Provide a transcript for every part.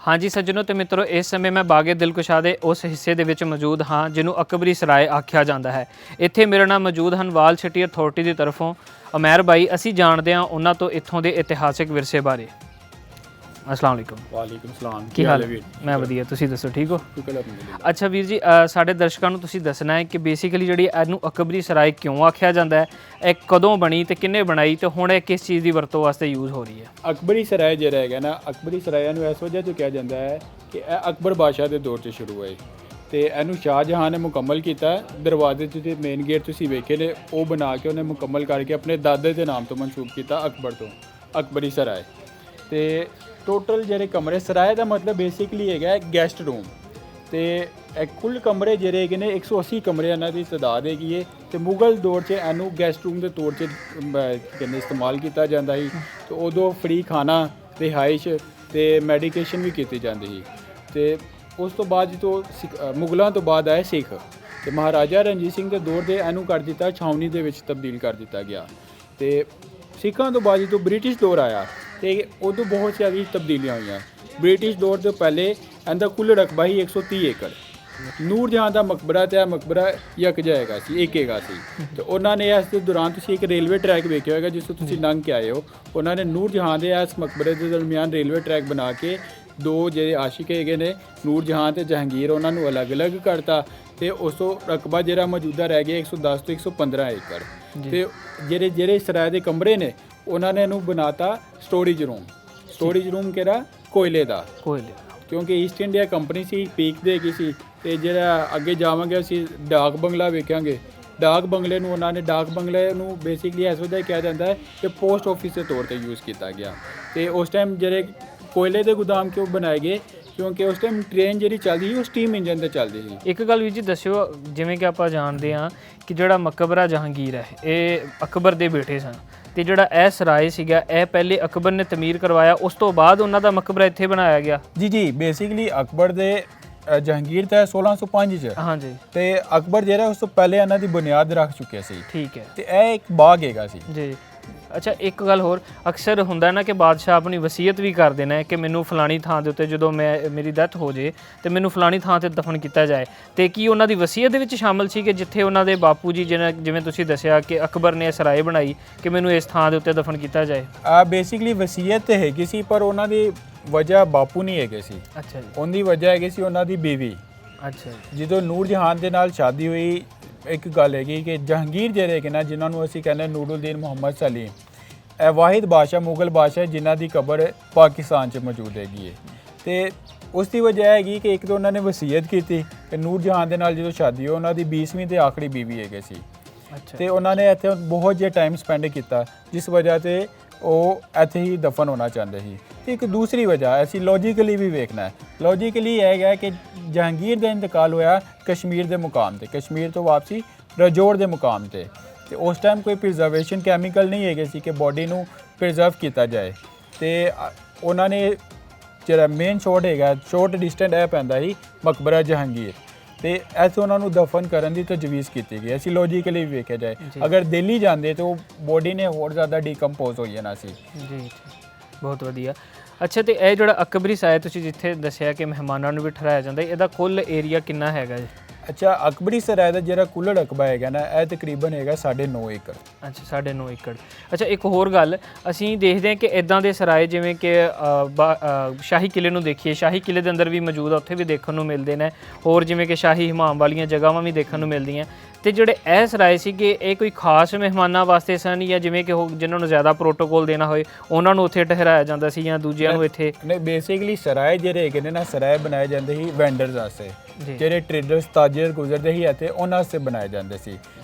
हाँ जी सज्जनों तो मित्रों, इस समय मैं बागे दिलकुशा ਦੇ ਉਸ ਹਿੱਸੇ ਦੇ ਵਿੱਚ ਮੌਜੂਦ ਹਾਂ ਜਿਹਨੂੰ ਅਕਬਰੀ ਸਰਾਏ ਆਖਿਆ ਜਾਂਦਾ ਹੈ। ਇੱਥੇ ਮੇਰੇ ਨਾਲ ਮੌਜੂਦ ਹਨ ਵਾਲ ਸਿਟੀ ਅਥਾਰਟੀ ਦੀ ਤਰਫੋਂ ਉਮੈਰ ਬਾਈ। ਅਸੀਂ ਜਾਣਦੇ ਹਾਂ ਉਹਨਾਂ ਤੋਂ ਇੱਥੋਂ ਦੇ ਇਤਿਹਾਸਿਕ ਵਿਰਸੇ ਬਾਰੇ। अस्सलाम वालेकुम। वालेकुम सलाम। ਕੀ ਹਾਲ ਹੈ? ਮੈਂ ਵਧੀਆ, ਤੁਸੀਂ ਦੱਸੋ ਠੀਕ ਹੋ? ਅੱਛਾ ਵੀਰ ਜੀ, ਸਾਡੇ ਦਰਸ਼ਕਾਂ ਨੂੰ ਤੁਸੀਂ ਦੱਸਣਾ ਹੈ ਕਿ ਬੇਸਿਕਲੀ ਜਿਹੜੀ ਇਹਨੂੰ ਅਕਬਰੀ ਸਰਾਏ ਕਿਉਂ ਆਖਿਆ ਜਾਂਦਾ ਹੈ, ਇਹ ਕਦੋਂ ਬਣੀ ਤੇ ਕਿੰਨੇ ਬਣਾਈ ਤੇ ਹੁਣ ਇਹ ਕਿਸ ਚੀਜ਼ ਦੀ ਵਰਤੋਂ ਵਾਸਤੇ ਯੂਜ਼ ਹੋ ਰਹੀ ਹੈ? ਅਕਬਰੀ ਸਰਾਏ ਜਿਹੜਾ ਹੈਗਾ ਨਾ, ਅਕਬਰੀ ਸਰਾਇਆ ਨੂੰ ਇਸ ਵਜ੍ਹਾ ਤੋਂ ਕਿਹਾ ਜਾਂਦਾ ਹੈ ਕਿ ਇਹ ਅਕਬਰ ਬਾਦਸ਼ਾਹ ਦੇ ਦੌਰ 'ਚ ਸ਼ੁਰੂ ਹੋਏ ਤੇ ਇਹਨੂੰ ਸ਼ਾਹਜਹਾਂ ਨੇ ਮੁਕੰਮਲ ਕੀਤਾ। ਦਰਵਾਜ਼ੇ 'ਤੇ ਮੇਨ ਗੇਟ ਤੁਸੀਂ ਵੇਖੇ ਨੇ, ਉਹ ਬਣਾ ਕੇ ਉਹਨੇ ਮੁਕੰਮਲ ਕਰਕੇ ਆਪਣੇ ਦਾਦੇ ਦੇ ਨਾਮ ਤੋਂ ਮਨਸੂਬ ਕੀਤਾ, ਅਕਬਰ ਤੋਂ ਅਕਬਰੀ ਸਰਾਏ। ਤੇ ਟੋਟਲ ਜਿਹੜੇ ਕਮਰੇ, ਸਰਾਏ ਦਾ ਮਤਲਬ ਬੇਸਿਕਲੀ ਹੈਗਾ ਗੈਸਟ ਰੂਮ, ਤੇ ਇਹ ਕੁੱਲ ਕਮਰੇ ਜਿਹੜੇ ਹੈਗੇ ਨੇ 180 ਕਮਰੇ ਇਹਨਾਂ ਦੀ ਤਾਦਾਦ ਹੈਗੀ ਹੈ। ਤੇ ਮੁਗਲ ਦੌਰ 'ਚ ਇਹਨੂੰ ਗੈਸਟ ਰੂਮ ਦੇ ਤੌਰ 'ਚ ਕਹਿੰਦੇ ਇਸਤੇਮਾਲ ਕੀਤਾ ਜਾਂਦਾ ਸੀ। ਤੇ ਉਦੋਂ ਫ੍ਰੀ ਖਾਣਾ, ਰਿਹਾਇਸ਼ ਤੇ ਮੈਡੀਕੇਸ਼ਨ ਵੀ ਕੀਤੀ ਜਾਂਦੀ ਸੀ। ਤੇ ਉਸ ਤੋਂ ਬਾਅਦ ਜਦੋਂ ਮੁਗਲਾਂ ਤੋਂ ਬਾਅਦ ਆਏ ਸਿੱਖ, ਤੇ ਮਹਾਰਾਜਾ ਰਣਜੀਤ ਸਿੰਘ ਦੇ ਦੌਰ ਦੇ ਇਹਨੂੰ ਕਰ ਦਿੱਤਾ ਛਾਉਣੀ ਦੇ ਵਿੱਚ ਤਬਦੀਲ ਕਰ ਦਿੱਤਾ ਗਿਆ। ਤੇ ਸਿੱਖਾਂ ਤੋਂ ਬਾਅਦ ਜਦੋਂ ਬ੍ਰਿਟਿਸ਼ ਦੌਰ ਆਇਆ ਤੇ ਉਦੋਂ ਬਹੁਤ ਸਾਰੀ ਤਬਦੀਲੀਆਂ ਹੋਈਆਂ। ਬ੍ਰਿਟਿਸ਼ ਦੌਰ ਤੋਂ ਪਹਿਲੇ ਇਹਦਾ ਕੁੱਲ ਰਕਬਾ ਹੀ 130 ਏਕੜ। ਨੂਰ ਜਹਾਂ ਦਾ ਮਕਬਰਾ ਤੇ ਇਹ ਮਕਬਰਾ ਇੱਕ ਜਾਏਗਾ ਸੀ, ਇੱਕ ਹੈਗਾ ਸੀ। ਤੇ ਉਹਨਾਂ ਨੇ ਇਸ ਦੇ ਦੌਰਾਨ ਤੁਸੀਂ ਇੱਕ ਰੇਲਵੇ ਟਰੈਕ ਵੇਖਿਆ ਹੋਏਗਾ ਜਿਸ ਤੋਂ ਤੁਸੀਂ ਲੰਘ ਕੇ ਆਏ ਹੋ। ਉਹਨਾਂ ਨੇ ਨੂਰ ਜਹਾਂ ਦੇ ਇਸ ਮਕਬਰੇ ਦੇ ਦਰਮਿਆਨ ਰੇਲਵੇ ਟਰੈਕ ਬਣਾ ਕੇ ਦੋ ਜਿਹੜੇ ਆਸ਼ਿਕ ਹੈਗੇ ਨੇ ਨੂਰ ਜਹਾਂ ਤੇ ਜਹਾਂਗੀਰ, ਉਹਨਾਂ ਨੂੰ ਅਲੱਗ-ਅਲੱਗ ਕਰਤਾ। ਤੇ ਉਸ ਤੋਂ ਰਕਬਾ ਜਿਹੜਾ ਮੌਜੂਦਾ ਰਹਿ ਗਿਆ 110 ਤੋਂ 115 ਏਕੜ। ਤੇ ਜਿਹੜੇ ਸਰਾਏ ਦੇ ਕਮਰੇ ਨੇ ਉਹਨਾਂ ਨੇ ਇਹਨੂੰ ਬਣਾਤਾ ਸਟੋਰੇਜ ਰੂਮ। ਸਟੋਰੇਜ ਰੂਮ ਕਿਹੜਾ? ਕੋਇਲੇ ਦਾ। ਕਿਉਂਕਿ ਈਸਟ ਇੰਡੀਆ ਕੰਪਨੀ ਸੀ, ਪੀਕ ਦੇ ਗਈ ਸੀ। ਤੇ ਜਿਹੜਾ ਅੱਗੇ ਜਾਵਾਂਗੇ ਅਸੀਂ ਡਾਕ ਬੰਗਲਾ ਵੇਖਾਂਗੇ। ਡਾਕ ਬੰਗਲੇ ਨੂੰ ਉਹਨਾਂ ਨੇ, ਡਾਕ ਬੰਗਲੇ ਨੂੰ ਬੇਸਿਕਲੀ ਇਸ ਵਜ੍ਹਾ ਕਿਹਾ ਜਾਂਦਾ ਹੈ ਕਿ ਪੋਸਟ ਆਫਿਸ ਦੇ ਤੌਰ 'ਤੇ ਯੂਜ਼ ਕੀਤਾ ਗਿਆ। ਤੇ ਉਸ ਟਾਈਮ ਜਿਹੜੇ ਕੋਇਲੇ ਦੇ ਗੋਦਾਮ ਕਿਉਂ ਬਣਾਏ ਗਏ? ਕਿਉਂਕਿ ਉਸ ਟਾਈਮ ਟ੍ਰੇਨ ਜਿਹੜੀ ਚੱਲਦੀ ਸੀ ਉਹ ਸਟੀਮ ਇੰਜਨ 'ਤੇ ਚੱਲਦੀ ਸੀ। ਇੱਕ ਗੱਲ ਵੀ ਜੀ ਦੱਸਿਓ, ਜਿਵੇਂ ਕਿ ਆਪਾਂ ਜਾਣਦੇ ਹਾਂ ਕਿ ਜਿਹੜਾ ਮਕਬਰਾ ਜਹਾਂਗੀਰ ਹੈ ਇਹ ਅਕਬਰ ਦੇ ਬੇਟੇ ਸਨ, ਤੇ ਜਿਹੜਾ ਇਹ ਸਰਾਏ ਸੀਗਾ ਇਹ ਪਹਿਲੇ ਅਕਬਰ ਨੇ ਤਮੀਰ ਕਰਵਾਇਆ, ਉਸ ਤੋਂ ਬਾਅਦ ਉਹਨਾਂ ਦਾ ਮਕਬਰਾ ਇੱਥੇ ਬਣਾਇਆ ਗਿਆ। ਜੀ ਬੇਸਿਕਲੀ ਅਕਬਰ ਦੇ ਜਹਾਂਗੀਰ ਤਾਂ 1605 'ਚ। ਹਾਂਜੀ। ਤੇ ਅਕਬਰ ਜਿਹੜਾ ਉਸ ਤੋਂ ਪਹਿਲੇ ਇਹਨਾਂ ਦੀ ਬੁਨਿਆਦ ਰੱਖ ਚੁੱਕਿਆ ਸੀ। ਠੀਕ ਹੈ। ਤੇ ਇਹ ਇੱਕ ਬਾਗ ਹੈਗਾ ਸੀ ਜੀ। ਅੱਛਾ, ਇੱਕ ਗੱਲ ਹੋਰ, ਅਕਸਰ ਹੁੰਦਾ ਨਾ ਕਿ ਬਾਦਸ਼ਾਹ ਆਪਣੀ ਵਸੀਅਤ ਵੀ ਕਰਦੇ ਨੇ ਕਿ ਮੈਨੂੰ ਫਲਾਣੀ ਥਾਂ ਦੇ ਉੱਤੇ ਜਦੋਂ ਮੇਰੀ ਡੈਥ ਹੋ ਜੇ ਤੇ ਮੈਨੂੰ ਫਲਾਣੀ ਥਾਂ ਤੇ ਦਫਨ ਕੀਤਾ ਜਾਏ। ਤੇ ਕੀ ਉਹਨਾਂ ਦੀ ਵਸੀਅਤ ਦੇ ਵਿੱਚ ਸ਼ਾਮਲ ਸੀ ਕਿ ਜਿੱਥੇ ਉਹਨਾਂ ਦੇ ਬਾਪੂ ਜੀ ਜਿਵੇਂ ਤੁਸੀਂ ਦੱਸਿਆ ਕਿ ਅਕਬਰ ਨੇ ਸਰਾਏ ਬਣਾਈ ਕਿ ਮੈਨੂੰ ਇਸ ਥਾਂ ਦੇ ਉੱਤੇ ਦਫਨ ਕੀਤਾ ਜਾਏ? ਬੇਸਿਕਲੀ ਵਸੀਅਤ ਤੇ ਹੈਗੀ ਸੀ, ਪਰ ਉਹਨਾਂ ਦੀ ਵਜ੍ਹਾ ਬਾਪੂ ਨਹੀਂ ਹੈਗੇ ਸੀ। ਅੱਛਾ ਜੀ। ਉਹਦੀ ਵਜ੍ਹਾ ਹੈਗੀ ਸੀ ਉਹਨਾਂ ਦੀ ਬੀਵੀ। ਅੱਛਾ ਜੀ। ਜਦੋਂ ਨੂਰ ਜਹਾਂ ਦੇ ਨਾਲ ਸ਼ਾਦੀ ਹੋਈ, ਇੱਕ ਗੱਲ ਹੈਗੀ ਕਿ ਜਹਾਂਗੀਰ ਜਿਹੜੇ ਹੈਗੇ ਨਾ, ਜਿਨ੍ਹਾਂ ਨੂੰ ਅਸੀਂ ਕਹਿੰਦੇ ਨੂਰੁੱਦੀਨ ਮੁਹੰਮਦ ਸਲੀਮ, ਇਹ ਵਾਹਿਦ ਬਾਦਸ਼ਾਹ ਮੁਗਲ ਬਾਦਸ਼ਾਹ ਜਿਨ੍ਹਾਂ ਦੀ ਕਬਰ ਪਾਕਿਸਤਾਨ 'ਚ ਮੌਜੂਦ ਹੈਗੀ ਹੈ। ਤੇ ਉਸ ਦੀ ਵਜ੍ਹਾ ਹੈਗੀ ਕਿ ਇੱਕ ਤਾਂ ਉਹਨਾਂ ਨੇ ਵਸੀਅਤ ਕੀਤੀ ਕਿ ਨੂਰ ਜਹਾਂ ਦੇ ਨਾਲ ਜਦੋਂ ਸ਼ਾਦੀ ਹੋ, ਉਹਨਾਂ ਦੀ 20ਵੀਂ ਤੇ ਆਖਰੀ ਬੀਵੀ ਹੈਗੇ ਸੀ। ਅੱਛਾ। ਤੇ ਉਹਨਾਂ ਨੇ ਇੱਥੇ ਬਹੁਤ ਜਿਹਾ ਟਾਈਮ ਸਪੈਂਡ ਕੀਤਾ, ਜਿਸ ਵਜ੍ਹਾ ਤੇ ਉਹ ਇੱਥੇ ਹੀ ਦਫਨ ਹੋਣਾ ਚਾਹੁੰਦੇ ਸੀ। ਤੇ ਇੱਕ ਦੂਸਰੀ ਵਜ੍ਹਾ ਅਸੀਂ ਲੌਜੀਕਲੀ ਵੀ ਵੇਖਣਾ ਹੈ। ਲੌਜੀਕਲੀ ਇਹ ਹੈਗਾ ਕਿ ਜਹਾਂਗੀਰ ਦਾ ਇੰਤਕਾਲ ਹੋਇਆ ਕਸ਼ਮੀਰ ਦੇ ਮੁਕਾਮ ਤੇ, ਕਸ਼ਮੀਰ ਤੋਂ ਵਾਪਸੀ ਰਾਜੌਰ ਦੇ ਮੁਕਾਮ ਤੇ। ਤੇ ਉਸ ਟਾਈਮ ਕੋਈ ਪ੍ਰੀਜ਼ਰਵੇਸ਼ਨ ਕੈਮੀਕਲ ਨਹੀਂ ਹੈਗੇ ਸੀ ਕਿ ਬੋਡੀ ਨੂੰ ਪ੍ਰੀਜ਼ਰਵ ਕੀਤਾ ਜਾਏ। ਤੇ ਉਹਨਾਂ ਨੇ ਜਿਹੜਾ ਮੇਨ ਸ਼ੋਰਟ ਡਿਸਟੈਂਸ ਇਹ ਪੈਂਦਾ ਸੀ ਮਕਬਰਾ ਜਹਾਂਗੀਰ, ਤੇ ਐਸੇ ਉਹਨਾਂ ਨੂੰ ਦਫਨ ਕਰਨ ਦੀ ਤਜਵੀਜ਼ ਕੀਤੀ ਗਈ। ਅਸੀਂ ਲੌਜੀਕਲੀ ਵੀ ਵੇਖਿਆ ਜਾਏ, ਅਗਰ ਦਿੱਲੀ ਜਾਂਦੇ ਤਾਂ ਉਹ ਬੋਡੀ ਨੇ ਹੋਰ ਜ਼ਿਆਦਾ ਡੀਕੰਪੋਜ਼ ਹੋ ਜਾਣਾ ਸੀ। ਜੀ, ਬਹੁਤ ਵਧੀਆ। ਅੱਛਾ, ਤੇ ਇਹ ਜਿਹੜਾ ਅਕਬਰੀ ਸਰਾਏ ਤੁਸੀਂ ਜਿੱਥੇ ਦੱਸਿਆ ਕਿ ਮਹਿਮਾਨਾਂ ਨੂੰ ਵੀ ਠਹਿਰਾਇਆ ਜਾਂਦਾ, ਇਹਦਾ ਕੁੱਲ ਏਰੀਆ ਕਿੰਨਾ ਹੈਗਾ ਜੀ? ਅੱਛਾ, ਅਕਬਰੀ ਸਰਾਏ ਦਾ ਜਿਹੜਾ ਕੁੱਲ ਰਕਬਾ ਹੈਗਾ ਨਾ, ਇਹ ਤਕਰੀਬਨ ਹੈਗਾ 9.5 ਏਕੜ। ਅੱਛਾ, 9.5 ਏਕੜ। ਅੱਛਾ, ਇੱਕ ਹੋਰ ਗੱਲ, ਅਸੀਂ ਦੇਖਦੇ ਹਾਂ ਕਿ ਇਦਾਂ ਦੇ ਸਰਾਏ ਜਿਵੇਂ ਕਿ ਸ਼ਾਹੀ ਕਿਲੇ ਨੂੰ ਦੇਖੀਏ, ਸ਼ਾਹੀ ਕਿਲੇ ਦੇ ਅੰਦਰ ਵੀ ਮੌਜੂਦ ਆ, ਉੱਥੇ ਵੀ ਦੇਖਣ ਨੂੰ ਮਿਲਦੇ ਨੇ। ਹੋਰ ਜਿਵੇਂ ਕਿ ਸ਼ਾਹੀ ਹਮਾਮ ਵਾਲੀਆਂ ਜਗ੍ਹਾਵਾਂ ਵੀ ਦੇਖਣ ਨੂੰ ਮਿਲਦੀਆਂ। ਤੇ ਜਿਹੜੇ ਇਹ ਸਰਾਏ ਸੀਗੇ ਇਹ ਕੋਈ ਖਾਸ ਮਹਿਮਾਨਾਂ ਵਾਸਤੇ ਸਨ, ਜਾਂ ਜਿਵੇਂ ਕਿ ਜਿਨ੍ਹਾਂ ਨੂੰ ਜ਼ਿਆਦਾ ਪ੍ਰੋਟੋਕੋਲ ਦੇਣਾ ਹੋਏ ਉਹਨਾਂ ਨੂੰ ਉੱਥੇ ਠਹਿਰਾਇਆ ਜਾਂਦਾ ਸੀ, ਜਾਂ ਦੂਜਿਆਂ ਨੂੰ ਇੱਥੇ? ਨਹੀਂ, ਬੇਸਿਕਲੀ ਸਰਾਏ ਜਿਹੜੇ ਹੈਗੇ ਨੇ ਨਾ, ਸਰਾਏ ਬਣਾਏ ਜਾਂਦੇ ਸੀ ਵੈਂਡਰਸ ਵਾਸਤੇ। ਜਿਹੜੇ ਟ੍ਰੇਡਰਸ ਤਾਜਰ ਗੁਜ਼ਰਦੇ ਸੀ ਇੱਥੇ, ਉਹਨਾਂ ਵਾਸਤੇ ਬਣਾਏ ਜਾਂਦੇ ਸੀ।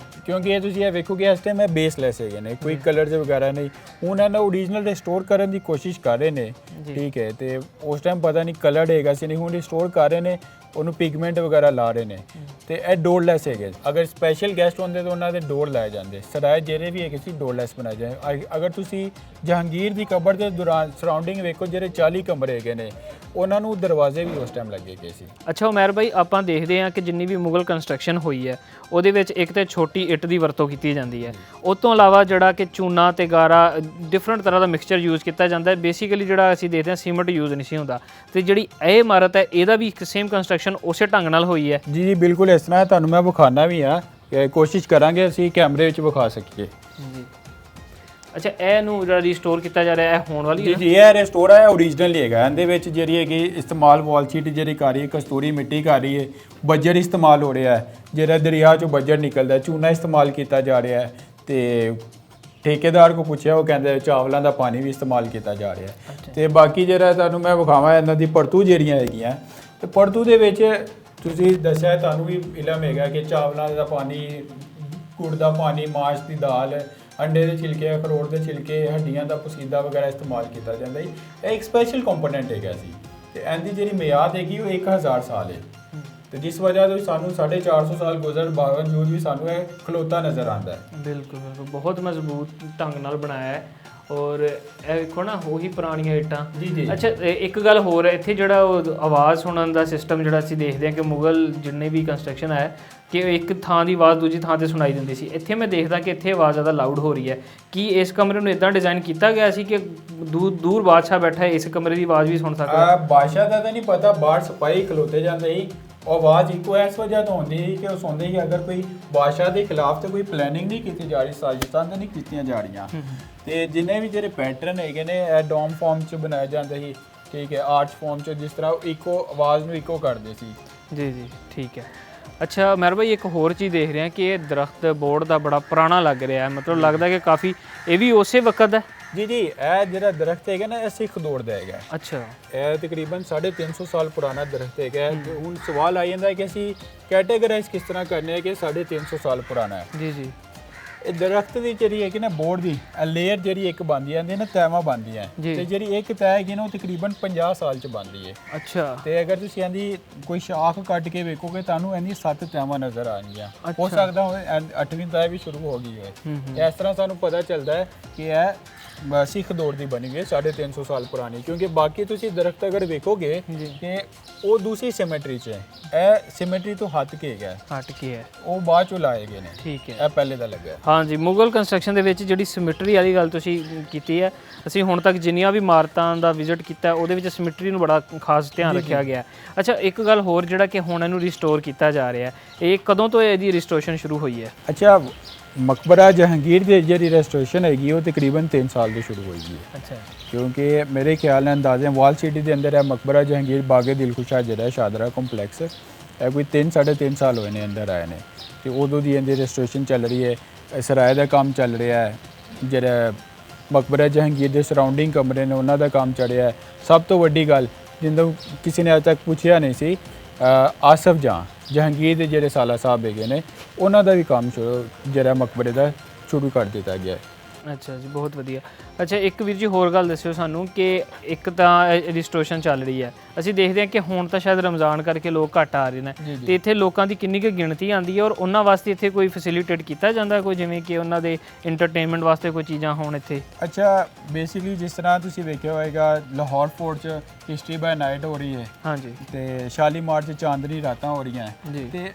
ਕਿਉਂਕਿ ਇਹ ਤੁਸੀਂ ਇਹ ਵੇਖੋਗੇ ਇਸ ਟਾਈਮ ਇਹ ਬੇਸਲੈਸ ਹੈਗੇ ਨੇ, ਕੋਈ ਕਲਰਸ ਵਗੈਰਾ ਨਹੀਂ। ਹੁਣ ਇਹਨਾਂ ਓਰੀਜਨਲ ਰਿਸਟੋਰ ਕਰਨ ਦੀ ਕੋਸ਼ਿਸ਼ ਕਰ ਰਹੇ ਨੇ, ਠੀਕ ਹੈ। ਤੇ ਉਸ ਟਾਈਮ ਪਤਾ ਨਹੀਂ ਕਲਰਡ ਹੈਗਾ ਸੀ ਨਹੀਂ, ਹੁਣ ਰਿਸਟੋਰ ਕਰ ਰਹੇ ਨੇ, ਉਹਨੂੰ ਪਿਗਮੈਂਟ ਵਗੈਰਾ ਲਾ ਰਹੇ ਨੇ। ਤੇ ਇਹ ਡੋਰਲੈਸ ਹੈਗੇ। ਅਗਰ ਸਪੈਸ਼ਲ ਗੈਸਟ ਹੁੰਦੇ ਤਾਂ ਉਹਨਾਂ ਦੇ ਡੋਰ ਲਾਏ ਜਾਂਦੇ। ਸਰਾਏ ਜਿਹੜੇ ਵੀ ਹੈਗੇ ਸੀ ਡੋਰਲੈਸ ਬਣਾਏ ਜਾਂਦੇ। ਅਗਰ ਤੁਸੀਂ ਜਹਾਂਗੀਰ ਦੀ ਕਬਰ ਦੇ ਦੌਰਾਨ ਸਰਾਊਂਡਿੰਗ ਵੇਖੋ, ਜਿਹੜੇ 40 ਕਮਰੇ ਹੈਗੇ ਨੇ, ਉਹਨਾਂ ਨੂੰ ਦਰਵਾਜ਼ੇ ਵੀ ਉਸ ਟਾਈਮ ਲੱਗੇ ਗਏ ਸੀ। ਅੱਛਾ ਉਮੈਰ ਬਾਈ, ਆਪਾਂ ਦੇਖਦੇ ਹਾਂ ਕਿ ਜਿੰਨੀ ਵੀ ਮੁਗਲ ਕੰਸਟਰਕਸ਼ਨ ਹੋਈ ਹੈ ਉਹਦੇ ਵਿੱਚ ਇੱਕ ਤਾਂ ਛੋਟੀ ਇੱਟ ਦੀ ਵਰਤੋਂ ਕੀਤੀ ਜਾਂਦੀ ਹੈ। ਉਸ ਤੋਂ ਇਲਾਵਾ ਜਿਹੜਾ ਕਿ ਚੂਨਾ ਤੇ ਗਾਰਾ ਡਿਫਰੈਂਟ ਤਰ੍ਹਾਂ ਦਾ ਮਿਕਸਚਰ ਯੂਜ਼ ਕੀਤਾ ਜਾਂਦਾ ਹੈ। ਬੇਸਿਕਲੀ ਜਿਹੜਾ ਅਸੀਂ ਦੇਖਦੇ ਹਾਂ ਸੀਮੈਂਟ ਯੂਜ਼ ਨਹੀਂ ਸੀ ਹੁੰਦਾ, ਤੇ ਜਿਹੜੀ ਇਹ ਇਮਾਰਤ ਹੈ ਇਹਦਾ ਵੀ ਇੱਕ ਸੇਮ ਕੰਸਟਰਕਸ਼ਨ ਉਸੇ ਢੰਗ ਨਾਲ ਹੋਈ ਹੈ। ਜੀ ਜੀ ਬਿਲਕੁਲ ਇਸ ਤਰ੍ਹਾਂ ਤੁਹਾਨੂੰ ਮੈਂ ਵਿਖਾਣਾ ਵੀ ਆ, ਕੋਸ਼ਿਸ਼ ਕਰਾਂਗੇ ਅਸੀਂ ਕੈਮਰੇ ਵਿੱਚ ਵਿਖਾ ਸਕੀਏ। ਜੀ ਅੱਛਾ, ਇਹਨੂੰ ਜਿਹੜਾ ਰੀਸਟੋਰ ਕੀਤਾ ਜਾ ਰਿਹਾ, ਇਹ ਹੋਣ ਵਾਲੀ ਜੀ ਹੈ? ਜੀ ਇਹ ਰੈਸਟੋਰ ਹੈ, ਓਰੀਜਨਲ ਹੈਗਾ। ਇਹਦੇ ਵਿੱਚ ਜਿਹੜੀ ਹੈਗੀ ਇਸਤੇਮਾਲ ਵਾਲ ਸ਼ੀਟ ਜਿਹੜੀ ਕਰ ਰਹੀ ਹੈ, ਕਸਤੂਰੀ ਮਿੱਟੀ ਕਰ ਰਹੀ ਹੈ, ਬੱਜਰ ਇਸਤੇਮਾਲ ਹੋ ਰਿਹਾ ਹੈ, ਜਿਹੜਾ ਦਰਿਆ ਚੋਂ ਬੱਜਰ ਨਿਕਲਦਾ, ਚੂਨਾ ਇਸਤੇਮਾਲ ਕੀਤਾ ਜਾ ਰਿਹਾ ਹੈ। ਤੇ ਠੇਕੇਦਾਰ ਕੋ ਪੁੱਛਿਆ, ਉਹ ਕਹਿੰਦੇ ਚਾਵਲਾਂ ਦਾ ਪਾਣੀ ਵੀ ਇਸਤੇਮਾਲ ਕੀਤਾ ਜਾ ਰਿਹਾ ਹੈ। ਤੇ ਬਾਕੀ ਜਿਹੜਾ ਤੁਹਾਨੂੰ ਮੈਂ ਵਿਖਾਵਾਂ ਇਹਨਾਂ ਦੀ ਪਰਤੂ ਜਿਹੜੀਆਂ ਹੈਗੀਆਂ, ਤੇ ਪਰਤੂ ਦੇ ਵਿੱਚ ਤੁਸੀਂ ਦੱਸਿਆ, ਤੁਹਾਨੂੰ ਵੀ ਇਲਮ ਹੈਗਾ ਕਿ ਚਾਵਲਾਂ ਦਾ ਪਾਣੀ, ਗੁੜ ਦਾ ਪਾਣੀ, ਮਾਸ਼ ਦੀ ਦਾਲ, ਅੰਡੇ ਦੇ ਛਿਲਕੇ, ਅਖਰੋਟ ਦੇ ਛਿਲਕੇ, ਹੱਡੀਆਂ ਦਾ ਪਸੀਦਾ ਵਗੈਰਾ ਇਸਤੇਮਾਲ ਕੀਤਾ ਜਾਂਦਾ ਹੈ। ਇਹ ਇੱਕ ਸਪੈਸ਼ਲ ਕੰਪੋਨੈਂਟ ਹੈਗਾ ਸੀ, ਤੇ ਇਹਦੀ ਜਿਹੜੀ ਮਿਆਦ ਹੈਗੀ ਉਹ 1000 ਸਾਲ ਹੈ। ਤੇ ਜਿਸ ਵਜ੍ਹਾ ਤੋਂ ਸਾਨੂੰ 450 ਸਾਲ ਗੁਜ਼ਰਨ ਬਾਵਜੂਦ ਵੀ ਸਾਨੂੰ ਇਹ ਖਲੋਤਾ ਨਜ਼ਰ ਆਉਂਦਾ ਹੈ। ਬਿਲਕੁਲ ਬਿਲਕੁਲ, ਬਹੁਤ ਮਜ਼ਬੂਤ ਢੰਗ ਨਾਲ ਬਣਾਇਆ ਹੈ। ਔਰ ਇਹ ਵੇਖੋ ਨਾ, ਉਹੀ ਪੁਰਾਣੀਆਂ ਇੱਟਾਂ। ਜੀ ਜੀ। ਅੱਛਾ, ਇੱਕ ਗੱਲ ਹੋਰ ਹੈ, ਇੱਥੇ ਜਿਹੜਾ ਉਹ ਆਵਾਜ਼ ਸੁਣਨ ਦਾ ਸਿਸਟਮ ਜਿਹੜਾ ਅਸੀਂ ਦੇਖਦੇ ਹਾਂ ਕਿ ਮੁਗਲ ਜਿੰਨੇ ਵੀ ਕੰਸਟਰਕਸ਼ਨ ਹੈ ਕਿ ਇੱਕ ਥਾਂ ਦੀ ਆਵਾਜ਼ ਦੂਜੀ ਥਾਂ ਤੇ ਸੁਣਾਈ ਦਿੰਦੀ ਸੀ, ਇੱਥੇ ਮੈਂ ਦੇਖਦਾ ਕਿ ਇੱਥੇ ਆਵਾਜ਼ ਜ਼ਿਆਦਾ ਲਾਊਡ ਹੋ ਰਹੀ ਹੈ। ਕੀ ਇਸ ਕਮਰੇ ਨੂੰ ਇਦਾਂ ਡਿਜ਼ਾਈਨ ਕੀਤਾ ਗਿਆ ਸੀ ਕਿ ਦੂਰ ਬਾਦਸ਼ਾਹ ਬੈਠਾ ਹੈ, ਇਸ ਕਮਰੇ ਦੀ ਆਵਾਜ਼ ਵੀ ਸੁਣ ਸਕਦਾ? ਬਾਦਸ਼ਾਹ ਦਾ ਤਾਂ ਨਹੀਂ ਪਤਾ, ਬਾਹਰ ਸਿਪਾਹੀ ਖਲੋਤੇ ਜਾਂਦੇ ਸੀ, ਆਵਾਜ਼ ਇੱਕੋ ਇਸ ਵਜ੍ਹਾ ਤੋਂ ਹੁੰਦੀ ਸੀ ਕਿ ਉਹ ਸੁਣਦੇ ਸੀ ਅਗਰ ਕੋਈ ਬਾਦਸ਼ਾਹ ਦੇ ਖਿਲਾਫ ਤੇ ਕੋਈ ਪਲੈਨਿੰਗ ਨਹੀਂ ਕੀਤੀ ਜਾ ਰਹੀ, ਸਾਜ਼ਿਸ਼ਾਂ ਤਾਂ ਨਹੀਂ ਕੀਤੀਆਂ ਜਾ ਰਹੀਆਂ। ਤੇ ਜਿੰਨੇ ਵੀ ਜਿਹੜੇ ਪੈਟਰਨ ਹੈਗੇ ਨੇ, ਇਹ ਡੋਮ ਫਾਰਮ 'ਚ ਬਣਾਏ ਜਾਂਦੇ ਸੀ, ਠੀਕ ਹੈ, ਆਰਚ ਫਾਰਮ 'ਚ, ਜਿਸ ਤਰ੍ਹਾਂ ਇੱਕੋ ਆਵਾਜ਼ ਨੂੰ ਇੱਕੋ ਕਰਦੇ ਸੀ। ਜੀ ਜੀ, ਠੀਕ ਹੈ। ਅੱਛਾ ਮਹਿਰ ਭਾਈ, ਇੱਕ ਹੋਰ ਚੀਜ਼ ਦੇਖ ਰਿਹਾ ਕਿ ਇਹ ਦਰਖਤ ਬੋਰਡ ਦਾ ਬੜਾ ਪੁਰਾਣਾ ਲੱਗ ਰਿਹਾ ਹੈ, ਮਤਲਬ ਲੱਗਦਾ ਕਿ ਕਾਫੀ ਇਹ ਵੀ ਉਸੇ ਵਕਤ ਦਾ? ਜੀ ਜੀ, ਇਹ ਜਿਹੜਾ ਦਰਖਤ ਹੈਗਾ ਨਾ, ਇਹ ਸਿੱਖ ਦੌਰ ਦਾ ਹੈਗਾ। ਅੱਛਾ, ਇਹ ਤਕਰੀਬਨ 350 ਸਾਲ ਪੁਰਾਣਾ ਦਰਖਤ ਹੈਗਾ। ਹੁਣ ਸਵਾਲ ਆ ਜਾਂਦਾ ਹੈ ਕਿ ਅਸੀਂ ਕੈਟੇਗਰਾਈਜ਼ ਕਿਸ ਤਰ੍ਹਾਂ ਕਰਨੇ ਹੈ ਕਿ 350 ਸਾਲ ਪੁਰਾਣਾ ਹੈ। ਜੀ ਜੀ। ਇਹ ਦਰਖਤ ਦੀ ਜਿਹੜੀ ਹੈਗੀ ਨਾ, ਬੋਰਡ ਦੀ ਲੇਅਰ ਜਿਹੜੀ ਇੱਕ ਬਣਦੀ ਜਾਂਦੀ ਨਾ, ਤੈਵਾਂ ਬਣਦੀਆਂ, ਤੇ ਜਿਹੜੀ ਇੱਕ ਤੈ ਹੈਗੀ ਨਾ, ਉਹ ਤਕਰੀਬਨ 50 ਸਾਲ ਚ ਬਣਦੀ ਹੈ। ਅੱਛਾ। ਤੇ ਅਗਰ ਤੁਸੀਂ ਇਹਦੀ ਕੋਈ ਸ਼ਾਖ ਕੱਟ ਕੇ ਵੇਖੋਗੇ, ਤੁਹਾਨੂੰ ਇਹਦੀ 7 ਤੈਵਾਂ ਨਜ਼ਰ ਆਣਗੀਆਂ। ਹੋ ਸਕਦਾ ਹੋਵੇ 8ਵੀਂ ਤੈ ਵੀ ਸ਼ੁਰੂ ਹੋ ਗਈ ਹੋਵੇ। ਇਸ ਤਰ੍ਹਾਂ ਸਾਨੂੰ ਪਤਾ ਚੱਲਦਾ ਹੈ ਕਿ ਇਹ ਸਿੱਖ ਦੌਰ ਦੀ ਬਣੀ ਹੋਈ, 350 ਸਾਲ ਪੁਰਾਣੀ। ਕਿਉਂਕਿ ਬਾਕੀ ਤੁਸੀਂ ਦਰਖਤ ਅਗਰ ਵੇਖੋਗੇ ਕਿ ਉਹ ਦੂਸਰੀ ਸਿਮੈਟਰੀ 'ਚ ਹੈ, ਇਹ ਸਿਮੈਟਰੀ ਤੋਂ ਹਟ ਕੇ ਹੈਗਾ, ਹਟ ਕੇ ਹੈ, ਉਹ ਬਾਅਦ ਚੋਂ ਲਾਏ ਗਏ ਨੇ। ਠੀਕ ਹੈ, ਇਹ ਪਹਿਲੇ ਦਾ ਲੱਗਾ। ਹਾਂਜੀ, ਮੁਗਲ ਕੰਸਟਰਕਸ਼ਨ ਦੇ ਵਿੱਚ ਜਿਹੜੀ ਸਿਮੈਟਰੀ ਵਾਲੀ ਗੱਲ ਤੁਸੀਂ ਕੀਤੀ ਹੈ, ਅਸੀਂ ਹੁਣ ਤੱਕ ਜਿੰਨੀਆਂ ਵੀ ਇਮਾਰਤਾਂ ਦਾ ਵਿਜ਼ਿਟ ਕੀਤਾ ਉਹਦੇ ਵਿੱਚ ਸਿਮੈਟਰੀ ਨੂੰ ਬੜਾ ਖਾਸ ਧਿਆਨ ਰੱਖਿਆ ਗਿਆ। ਅੱਛਾ, ਇੱਕ ਗੱਲ ਹੋਰ, ਜਿਹੜਾ ਕਿ ਹੁਣ ਇਹਨੂੰ ਰਿਸਟੋਰ ਕੀਤਾ ਜਾ ਰਿਹਾ ਹੈ, ਇਹ ਕਦੋਂ ਤੋਂ ਇਹਦੀ ਰਿਸਟੋਰੇਸ਼ਨ ਸ਼ੁਰੂ ਹੋਈ ਹੈ? ਅੱਛਾ, ਮਕਬਰਾ ਜਹਾਂਗੀਰ ਦੀ ਜਿਹੜੀ ਰੈਸਟੋਰੇਸ਼ਨ ਹੈਗੀ ਉਹ ਤਕਰੀਬਨ 3 ਸਾਲ ਤੋਂ ਸ਼ੁਰੂ ਹੋਈ ਹੈ। ਅੱਛਾ, ਕਿਉਂਕਿ ਮੇਰੇ ਖਿਆਲ ਨਾਲ ਅੰਦਾਜ਼ੇ ਵਾਲ ਸਿਟੀ ਦੇ ਅੰਦਰ ਹੈ ਮਕਬਰਾ ਜਹਾਂਗੀਰ ਬਾਗੇ ਦਿਲਖੁਸ਼ਾ ਜਿਹੜਾ ਸ਼ਾਦਰਾ ਕੰਪਲੈਕਸ, ਇਹ ਕੋਈ 3-3.5 ਸਾਲ ਹੋਏ ਨੇ ਅੰਦਰ ਆਏ ਨੇ। ਤੇ ਉਦੋਂ ਦੀ ਇਹਦੀ ਰੈਸਟੋਰੇਸ਼ਨ ਚੱਲ ਰਹੀ ਹੈ, ਸਰਾਏ ਦਾ ਕੰਮ ਚੱਲ ਰਿਹਾ ਹੈ, ਜਿਹੜਾ ਮਕਬਰਾ ਜਹਾਂਗੀਰ ਦੇ ਸਰਾਊਂਡਿੰਗ ਕਮਰੇ ਨੇ ਉਹਨਾਂ ਦਾ ਕੰਮ ਚੱਲ ਰਿਹਾ ਹੈ। ਸਭ ਤੋਂ ਵੱਡੀ ਗੱਲ ਜਿੰਦੋਂ ਕਿਸੇ ਨੇ ਅੱਜ ਤੱਕ ਪੁੱਛਿਆ ਨਹੀਂ ਸੀ, ਆਸਫ ਜਹਾਂਗੀਰ ਦੇ ਜਿਹੜੇ ਸਾਲਾ ਸਾਹਿਬ ਹੈਗੇ ਨੇ, ਉਹਨਾਂ ਦਾ ਵੀ ਕੰਮ ਜਿਹੜਾ ਮਕਬਰੇ ਦਾ ਸ਼ੁਰੂ ਕਰ ਦਿੱਤਾ ਗਿਆ ਹੈ। ਅੱਛਾ ਜੀ, ਬਹੁਤ ਵਧੀਆ। ਅੱਛਾ, ਇੱਕ ਵੀਰ ਜੀ ਹੋਰ ਗੱਲ ਦੱਸਿਓ ਸਾਨੂੰ ਕਿ ਇੱਕ ਤਾਂ ਰਜਿਸਟ੍ਰੇਸ਼ਨ ਚੱਲ ਰਹੀ ਹੈ, ਅਸੀਂ ਦੇਖਦੇ ਹਾਂ ਕਿ ਹੁਣ ਤਾਂ ਸ਼ਾਇਦ ਰਮਜ਼ਾਨ ਕਰਕੇ ਲੋਕ ਘੱਟ ਆ ਰਹੇ ਨੇ, ਤੇ ਇੱਥੇ ਲੋਕਾਂ ਦੀ ਕਿੰਨੀ ਕੁ ਗਿਣਤੀ ਆਉਂਦੀ ਹੈ, ਔਰ ਉਹਨਾਂ ਵਾਸਤੇ ਇੱਥੇ ਕੋਈ ਫੈਸਿਲਿਟੇਟ ਕੀਤਾ ਜਾਂਦਾ ਕੋਈ, ਜਿਵੇਂ ਕਿ ਉਹਨਾਂ ਦੇ ਇੰਟਰਟੇਨਮੈਂਟ ਵਾਸਤੇ ਕੋਈ ਚੀਜ਼ਾਂ ਹੋਣ ਇੱਥੇ? ਅੱਛਾ, ਬੇਸਿਕਲੀ ਜਿਸ ਤਰ੍ਹਾਂ ਤੁਸੀਂ ਵੇਖਿਆ ਹੋਏਗਾ ਲਾਹੌਰ ਫੋਰਟ 'ਚ ਹਿਸਟਰੀ ਬਾਏ ਨਾਈਟ ਹੋ ਰਹੀ ਹੈ। ਹਾਂਜੀ। ਤੇ ਸ਼ਾਲੀਮਾਰ 'ਚ ਚਾਂਦਨੀ ਰਾਤਾਂ ਹੋ ਰਹੀਆਂ ਹੈ। ਤੇ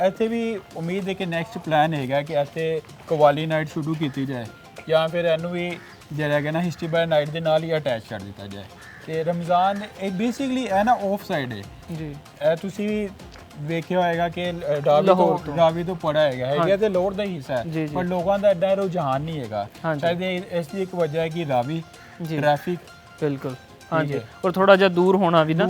ਇੱਥੇ ਵੀ ਉਮੀਦ ਹੈ ਕਿ ਨੈਕਸਟ ਪਲਾਨ ਹੈਗਾ ਕਿ ਇੱਥੇ ਕਵਾਲੀ ਨਾਈਟ ਸ਼ੁਰੂ ਕੀਤੀ ਜਾਏ, ਜਾਂ ਫਿਰ ਇਹਨੂੰ ਵੀ ਜਿਹੜਾ ਹੈਗਾ ਨਾ ਹਿਸਟਰੀ ਬਾਏ ਨਾਈਟ ਦੇ ਨਾਲ ਹੀ ਅਟੈਚ ਕਰ ਦਿੱਤਾ ਜਾਏ। ਤੇ ਰਮਜ਼ਾਨ ਇਹ ਬੇਸਿਕਲੀ ਇਹ ਨਾ ਆਫ ਸਾਈਡ ਹੈ ਜੀ। ਇਹ ਤੁਸੀਂ ਵੀ ਵੇਖਿਆ ਹੋਏਗਾ ਕਿ ਰਾਵੀ ਤੋਂ ਪੜਾ ਹੈਗਾ ਤੇ ਲੋਰ ਦਾ ਹੀ ਹਿੱਸਾ ਹੈ, ਪਰ ਲੋਕਾਂ ਦਾ ਐਡਾ ਰੁਝਾਨ ਨਹੀਂ ਹੈਗਾ। ਸ਼ਾਇਦ ਇਸ ਦੀ ਇੱਕ ਵਜ੍ਹਾ ਹੈ ਕਿ ਰਾਵੀ ਟ੍ਰੈਫਿਕ। ਬਿਲਕੁਲ, ਹਾਂਜੀ, ਔਰ ਥੋੜਾ ਜਿਹਾ ਦੂਰ ਹੋਣਾ ਵੀ ਨਾ,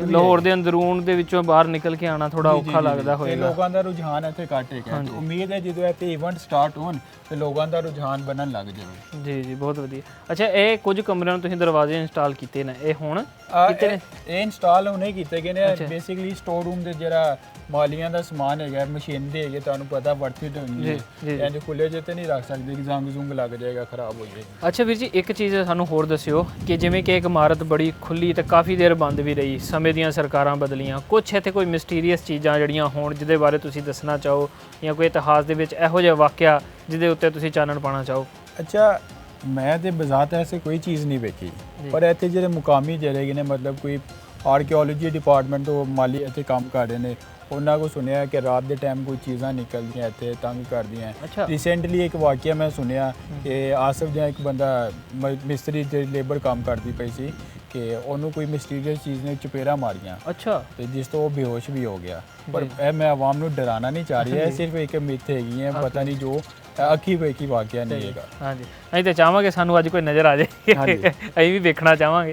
ਲਾਹੌਰ ਦੇ ਅੰਦਰੂਨ ਦੇ ਵਿੱਚੋਂ ਬਾਹਰ ਨਿਕਲ ਕੇ ਆਣਾ ਥੋੜਾ ਔਖਾ ਲੱਗਦਾ ਹੋਏਗਾ। ਲੋਕਾਂ ਦਾ ਰੁਝਾਨ ਇੱਥੇ ਘੱਟ ਹੈਗਾ। ਉਮੀਦ ਹੈ ਜਦੋਂ ਇੱਥੇ ਇਵੈਂਟ ਸਟਾਰਟ ਹੋਣ ਤੇ ਲੋਕਾਂ ਦਾ ਰੁਝਾਨ ਬਣਨ ਲੱਗ ਜਾਵੇ। ਜੀ ਜੀ, ਬਹੁਤ ਵਧੀਆ। ਅੱਛਾ, ਇਹ ਕੁਝ ਕਮਰਿਆਂ ਨੂੰ ਤੁਸੀਂ ਦਰਵਾਜ਼ੇ ਇੰਸਟਾਲ ਕੀਤੇ ਨੇ, ਇਹ ਹੁਣ ਕੀਤੇ ਨੇ? ਇਹ ਇੰਸਟਾਲ ਹੁਣੇ ਕੀਤੇ ਗਏ ਨੇ। ਬੇਸਿਕਲੀ ਸਟੋਰ ਰੂਮ ਦੇ ਜਿਹੜਾ ਮਾਲੀਆਂ ਦਾ ਸਮਾਨ ਹੈਗਾ, ਮਸ਼ੀਨ ਦੇ ਹੈਗੇ, ਤੁਹਾਨੂੰ ਪਤਾ ਵਰਤੀ ਹੋਣੀ ਹੈ, ਇੰਜ ਖੁੱਲੇ ਜਿਹੇ ਤੇ ਨਹੀਂ ਰੱਖ ਸਕਦੇ ਕਿ ਜ਼ੰਗ ਜ਼ੁੰਗ ਲੱਗ ਜਾਏਗਾ, ਖਰਾਬ ਹੋ ਜਾਏਗਾ। ਅੱਛਾ ਵੀਰ ਜੀ, ਇੱਕ ਚੀਜ਼ ਸਾਨੂੰ ਹੋਰ ਦੱਸਿਓ ਕਿ ਜਿਵੇਂ ਕਿ ਇੱਕ ਇਮਾਰਤ ਬੜੀ ਖੁੱਲੀ ਤੇ ਕਾਫੀ ਦੇਰ ਬੰਦ ਵੀ ਰਹੀ, ਸਮੇਂ ਦੀਆਂ ਸਰਕਾਰਾਂ ਬਦਲੀਆਂ, ਕੁਛ ਇੱਥੇ ਕੋਈ ਮਿਸਟੀਰੀਅਸ ਚੀਜ਼ਾਂ ਜਿਹੜੀਆਂ ਹੋਣ ਜਿਹਦੇ ਬਾਰੇ ਤੁਸੀਂ ਦੱਸਣਾ ਚਾਹੋ, ਜਾਂ ਕੋਈ ਇਤਿਹਾਸ ਦੇ ਵਿੱਚ ਇਹੋ ਜਿਹਾ ਵਾਕਿਆ ਜਿਹਦੇ ਉੱਤੇ ਤੁਸੀਂ ਚਾਨਣ ਪਾਉਣਾ ਚਾਹੋ? ਅੱਛਾ, ਮੈਂ ਤੇ ਬਜ਼ਾਤ ਐਸੇ ਕੋਈ ਚੀਜ਼ ਨਹੀਂ ਵੇਖੀ, ਪਰ ਇੱਥੇ ਜਿਹੜੇ ਮੁਕਾਮੀ ਜਿਹੜੇ ਨੇ, ਮਤਲਬ ਕੋਈ ਆਰਕੀਓਲੋਜੀ ਡਿਪਾਰਟਮੈਂਟ ਤੋਂ ਮਾਲੀ ਇੱਥੇ ਕੰਮ ਕਰ ਰਹੇ ਨੇ, ਉਹਨਾਂ ਕੋ ਸੁਣਿਆ ਕਿ ਰਾਤ ਦੇ ਟਾਈਮ ਕੋਈ ਚੀਜ਼ਾਂ ਨਿਕਲਦੀਆਂ ਇੱਥੇ ਤੰਗ ਕਰਦੀਆਂ। ਅੱਛਾ। ਰੀਸੈਂਟਲੀ ਇੱਕ ਵਾਕਿਆ ਮੈਂ ਸੁਣਿਆ ਕਿ ਆਸਫ ਜਿਹਾ ਇੱਕ ਬੰਦਾ ਮਿਸਤਰੀ ਤੇ ਲੇਬਰ ਕੰਮ ਕਰਦੀ ਪਈ ਸੀ ਕਿ ਉਹਨੂੰ ਕੋਈ ਮਿਸਟੀਰੀਅਸ ਚੀਜ਼ ਨੇ ਚਪੇੜਾ ਮਾਰੀਆਂ ਅੱਛਾ। ਤੇ ਜਿਸ ਤੋਂ ਉਹ ਬੇਹੋਸ਼ ਵੀ ਹੋ ਗਿਆ। ਪਰ ਇਹ ਮੈਂ ਆਵਾਮ ਨੂੰ ਡਰਾਣਾ ਨਹੀਂ ਚਾਹ ਰਿਹਾ, ਇਹ ਸਿਰਫ ਇੱਕ ਮਿੱਥ ਹੈਗੀ ਹੈ, ਪਤਾ ਨਹੀਂ ਜੋ ਅੱਖੀ ਵੇਖੀ ਵਾਕਿਆ ਨਹੀਂ ਹੈਗਾ। ਹਾਂਜੀ, ਅਸੀਂ ਤਾਂ ਚਾਹਾਂਗੇ ਸਾਨੂੰ ਅੱਜ ਕੋਈ ਨਜ਼ਰ ਆ ਜਾਏ, ਅਸੀਂ ਵੀ ਵੇਖਣਾ ਚਾਹਾਂਗੇ।